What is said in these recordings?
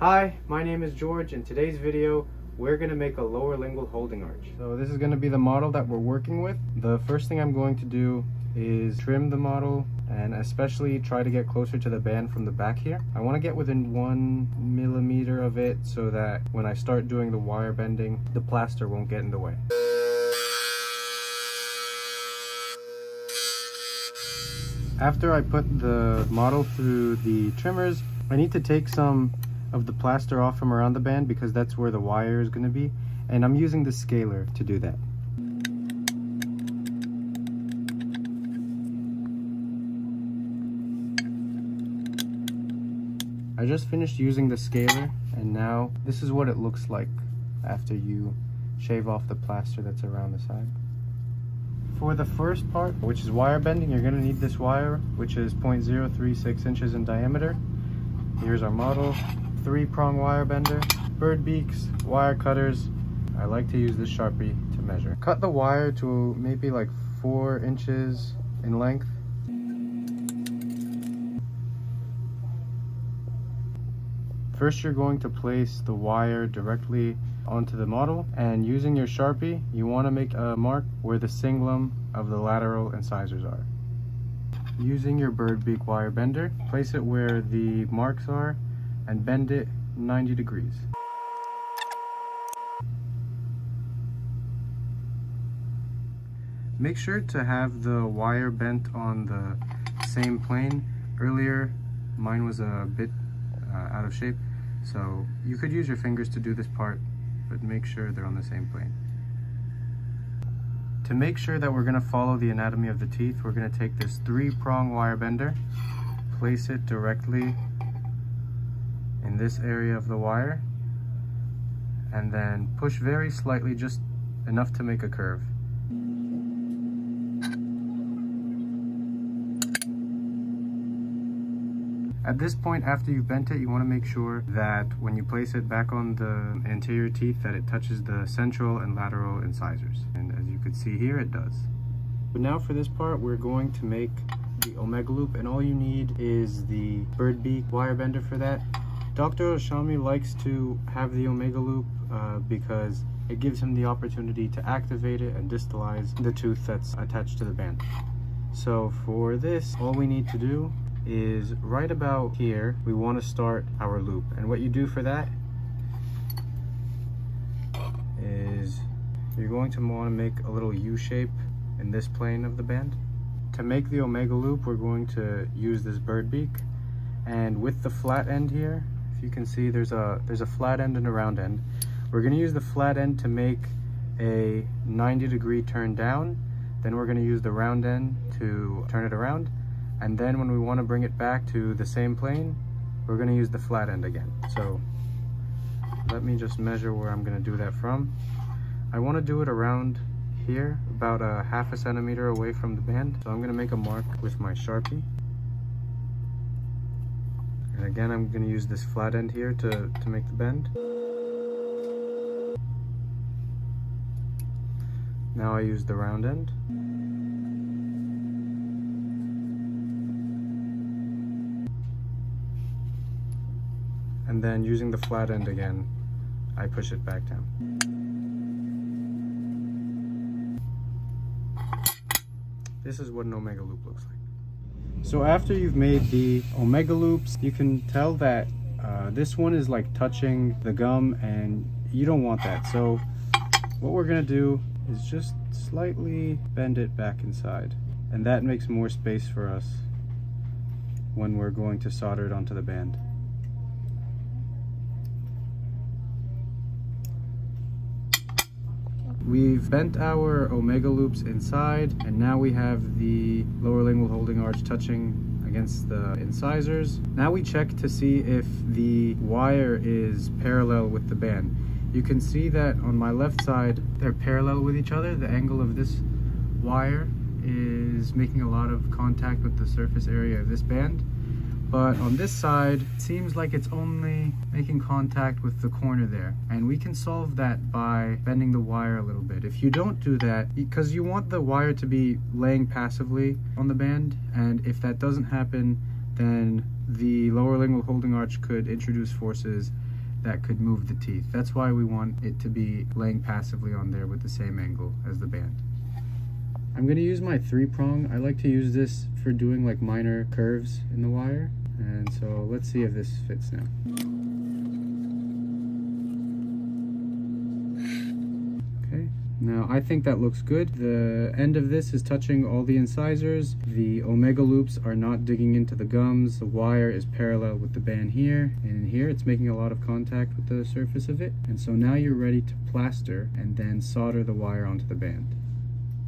Hi, my name is George. In today's video, we're going to make a lower lingual holding arch. So this is going to be the model that we're working with. The first thing I'm going to do is trim the model and especially try to get closer to the band from the back here. I want to get within 1 millimeter of it so that when I start doing the wire bending, the plaster won't get in the way. After I put the model through the trimmers, I need to take some of the plaster off from around the band because that's where the wire is going to be, and I'm using the scaler to do that. I just finished using the scaler, and now this is what it looks like after you shave off the plaster that's around the side. For the first part, which is wire bending, you're going to need this wire, which is 0.036 inches in diameter. Here's our model. 3-prong wire bender, bird beaks, wire cutters. I like to use this Sharpie to measure. Cut the wire to maybe like 4 inches in length. First, you're going to place the wire directly onto the model, and using your Sharpie, you want to make a mark where the cingulum of the lateral incisors are. Using your bird beak wire bender, place it where the marks are and bend it 90 degrees. Make sure to have the wire bent on the same plane. Earlier, mine was a bit out of shape, so you could use your fingers to do this part, but make sure they're on the same plane. To make sure that we're going to follow the anatomy of the teeth, we're going to take this 3-prong wire bender, place it directly in this area of the wire, and then push very slightly, just enough to make a curve. At this point, after you've bent it, you want to make sure that when you place it back on the anterior teeth that it touches the central and lateral incisors. And as you can see here, it does. But now for this part, we're going to make the omega loop, and all you need is the bird beak wire bender for that. Dr. Oshami likes to have the omega loop because it gives him the opportunity to activate it and distalize the tooth that's attached to the band. So for this, all we need to do is right about here, we want to start our loop. And what you do for that is you're going to want to make a little U shape in this plane of the band. To make the omega loop, we're going to use this bird beak, and with the flat end here, you can see there's a flat end and a round end. We're going to use the flat end to make a 90-degree turn down. Then we're going to use the round end to turn it around. And then when we want to bring it back to the same plane, we're going to use the flat end again. So let me just measure where I'm going to do that from. I want to do it around here, about a ½ centimeter away from the band. So I'm going to make a mark with my Sharpie. And again, I'm going to use this flat end here to make the bend. Now I use the round end. And then using the flat end again, I push it back down. This is what an omega loop looks like. So after you've made the omega loops, you can tell that this one is like touching the gum, and you don't want that. So what we're gonna do is just slightly bend it back inside, and that makes more space for us when we're going to solder it onto the band. We've bent our omega loops inside, and now we have the lower lingual holding arch touching against the incisors. Now we check to see if the wire is parallel with the band. You can see that on my left side, they're parallel with each other. The angle of this wire is making a lot of contact with the surface area of this band. But on this side, it seems like it's only making contact with the corner there. And we can solve that by bending the wire a little bit. If you don't do that, because you want the wire to be laying passively on the band, and if that doesn't happen, then the lower lingual holding arch could introduce forces that could move the teeth. That's why we want it to be laying passively on there with the same angle as the band. I'm gonna use my 3-prong. I like to use this for doing like minor curves in the wire. And so let's see if this fits now. Okay, now I think that looks good. The end of this is touching all the incisors. The omega loops are not digging into the gums. The wire is parallel with the band here, and in here it's making a lot of contact with the surface of it. And so now you're ready to plaster and then solder the wire onto the band.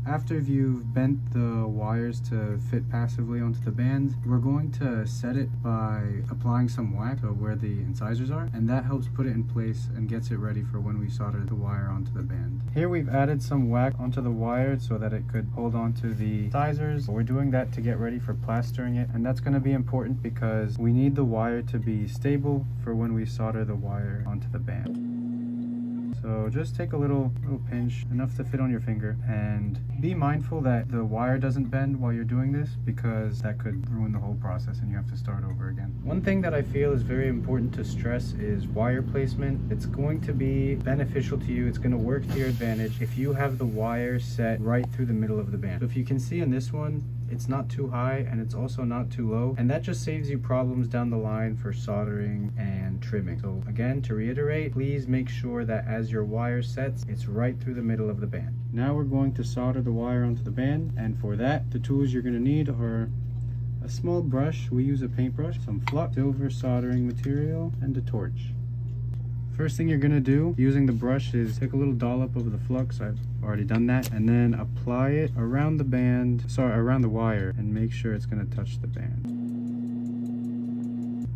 After you've bent the wires to fit passively onto the band, we're going to set it by applying some wax where the incisors are, and that helps put it in place and gets it ready for when we solder the wire onto the band. Here we've added some wax onto the wire so that it could hold onto the incisors. We're doing that to get ready for plastering it, and that's going to be important because we need the wire to be stable for when we solder the wire onto the band. So just take a little pinch, enough to fit on your finger, and be mindful that the wire doesn't bend while you're doing this because that could ruin the whole process and you have to start over again. One thing that I feel is very important to stress is wire placement. It's going to be beneficial to you. It's going to work to your advantage if you have the wire set right through the middle of the band. So if you can see in this one, it's not too high and it's also not too low, and that just saves you problems down the line for soldering and trimming. So again, to reiterate, please make sure that as your wire sets, it's right through the middle of the band. Now we're going to solder the wire onto the band, and for that, the tools you're going to need are a small brush. We use a paintbrush, some flux, silver soldering material, and a torch. First thing you're gonna do using the brush is take a little dollop of the flux. I've already done that, and then apply it around the band, around the wire, and make sure it's gonna touch the band.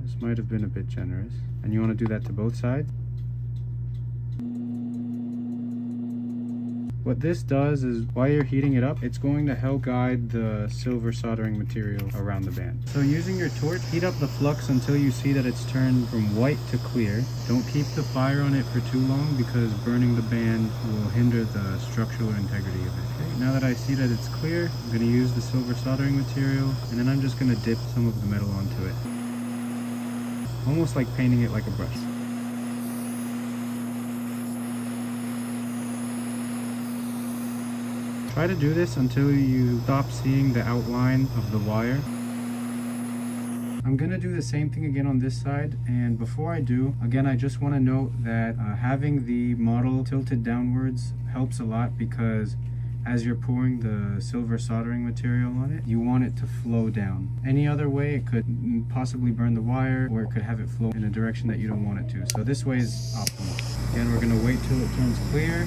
This might have been a bit generous, and you want to do that to both sides. What this does is, while you're heating it up, it's going to help guide the silver soldering material around the band. So using your torch, heat up the flux until you see that it's turned from white to clear. Don't keep the fire on it for too long because burning the band will hinder the structural integrity of it. Okay, now that I see that it's clear, I'm going to use the silver soldering material, and then I'm just going to dip some of the metal onto it. Almost like painting it like a brush. Try to do this until you stop seeing the outline of the wire. I'm gonna do the same thing again on this side, and before I do, again, I just want to note that having the model tilted downwards helps a lot because as you're pouring the silver soldering material on it, you want it to flow down. Any other way, it could possibly burn the wire, or it could have it flow in a direction that you don't want it to. So this way is optimal. Again, we're gonna wait till it turns clear.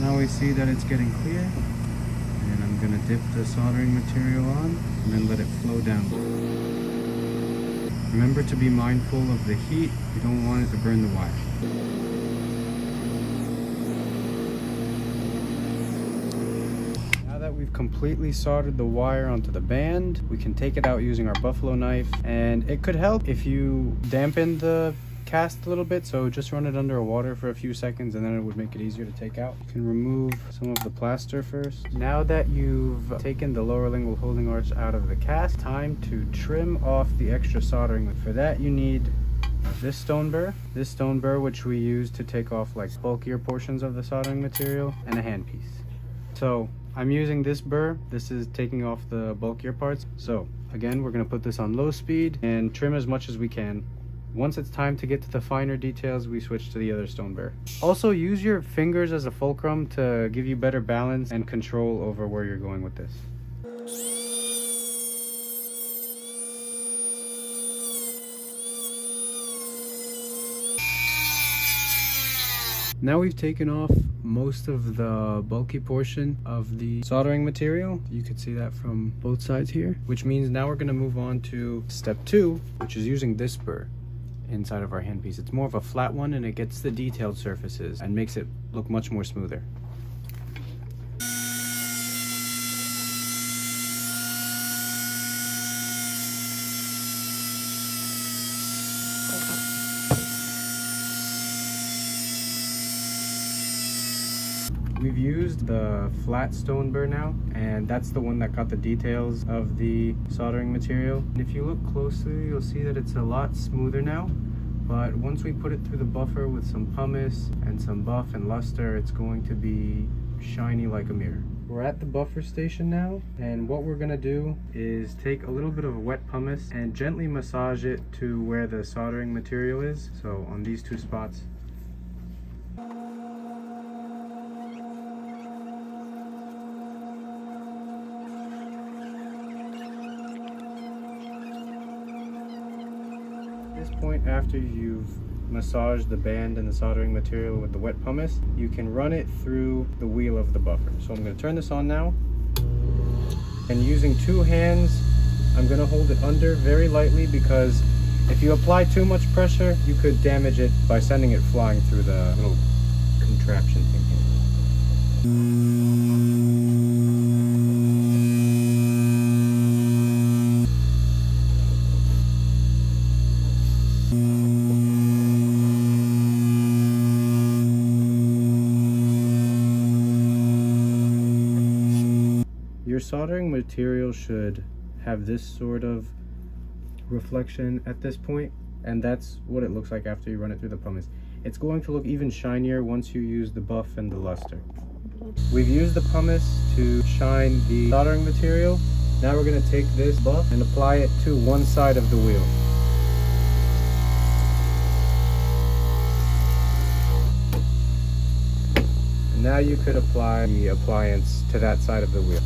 Now we see that it's getting clear, and I'm going to dip the soldering material on and then let it flow down. Remember to be mindful of the heat. You don't want it to burn the wire. Now that we've completely soldered the wire onto the band, we can take it out using our buffalo knife, and it could help if you dampen the cast a little bit, so just run it under water for a few seconds and then it would make it easier to take out. You can remove some of the plaster first. Now that you've taken the lower lingual holding arch out of the cast, time to trim off the extra soldering. For that you need this stone burr which we use to take off like bulkier portions of the soldering material, and a handpiece. So I'm using this burr. This is taking off the bulkier parts. So again, we're going to put this on low speed and trim as much as we can. Once it's time to get to the finer details, we switch to the other stone burr. Also, use your fingers as a fulcrum to give you better balance and control over where you're going with this. Now we've taken off most of the bulky portion of the soldering material. You can see that from both sides here, which means now we're going to move on to step 2, which is using this burr inside of our handpiece. It's more of a flat one, and it gets the detailed surfaces and makes it look much more smoother. We've used the flat stone burr now, and that's the one that got the details of the soldering material. And if you look closely, you'll see that it's a lot smoother now. But once we put it through the buffer with some pumice and some buff and luster, it's going to be shiny like a mirror. We're at the buffer station now, and what we're gonna do is take a little bit of wet pumice and gently massage it to where the soldering material is. So on these two spots. At this point, after you've massaged the band and the soldering material with the wet pumice, you can run it through the wheel of the buffer. So I'm going to turn this on now, and using two hands, I'm going to hold it under very lightly, because if you apply too much pressure, you could damage it by sending it flying through the little contraption thing here. Your soldering material should have this sort of reflection at this point, and that's what it looks like after you run it through the pumice. It's going to look even shinier once you use the buff and the luster. We've used the pumice to shine the soldering material. Now we're going to take this buff and apply it to one side of the wheel. And now you could apply the appliance to that side of the wheel.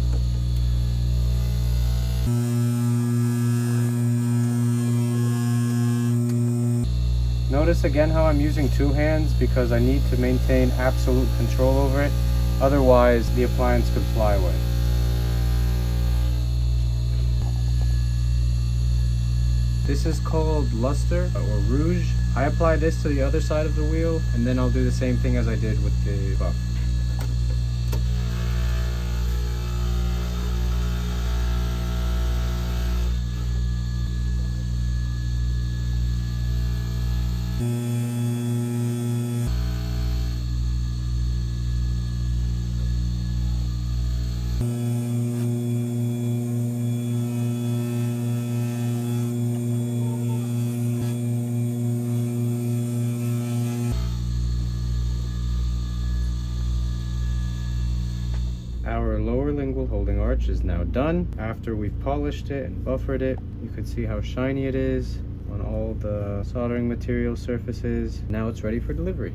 Notice again how I'm using two hands, because I need to maintain absolute control over it. Otherwise, the appliance could fly away. This is called luster or rouge. I apply this to the other side of the wheel, and then I'll do the same thing as I did with the buff. Our lower lingual holding arch is now done. After we've polished it and buffered it, you could see how shiny it is on all the soldering material surfaces. Now it's ready for delivery.